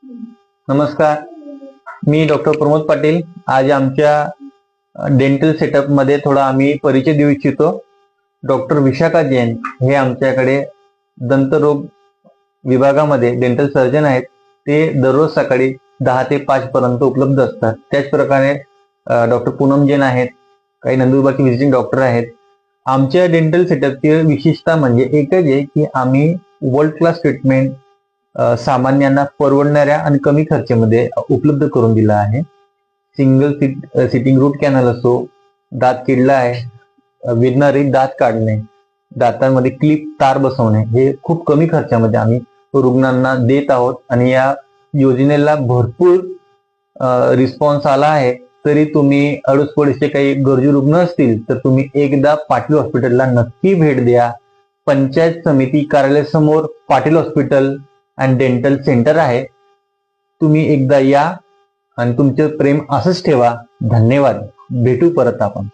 नमस्कार, मी डॉक्टर प्रमोद पाटील. आज आमच्या डेंटल सेटअप मध्ये थोडा आम्ही परिचय देऊ इच्छितो. डॉक्टर विशाखा जैन हे आमच्याकडे दंतरोग विभागामध्ये डेंटल सर्जन आहेत. ते दररोज सकाळी 10 ते 5 पर्यंत उपलब्ध असतात. त्याचप्रकारे डॉक्टर पूनम जैन आहेत, काही नंदुरबारचे व्हिजिटिंग डॉक्टर आहेत. आमच्या डेंटल सेटअपची विशेषता म्हणजे एकच आहे की आम्ही वर्ल्ड क्लास ट्रीटमेंट सामान्यांना परवडणाऱ्या आणि कमी खर्चामध्ये उपलब्ध करून दिला आहे. सिंगल सिटिंग रूट कॅनल असो, दात किडला आहे, वेदनारहित दात काढणे, दातांमध्ये क्लिप तार बसवणे, हे खूप कमी खर्चामध्ये आम्ही रुग्णांना देत आहोत. आणि या योजनेला भरपूर रिस्पॉन्स आला आहे. तरी तुम्ही अडोसपडोसचे काही गरजू रुग्ण असतील तर तुम्ही एकदा पाटील हॉस्पिटलला नक्की भेट द्या. पंचायत समिती कार्यालयासमोर Patil hospital and dental centre आहे. तुम्ही एकदा या आणि तुमचे प्रेम असंच ठेवा. धन्यवाद. भेटू परत आपण.